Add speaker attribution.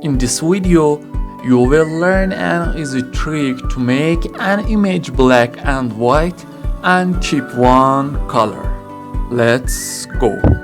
Speaker 1: In this video, you will learn an easy trick to make an image black and white and keep one color. Let's go.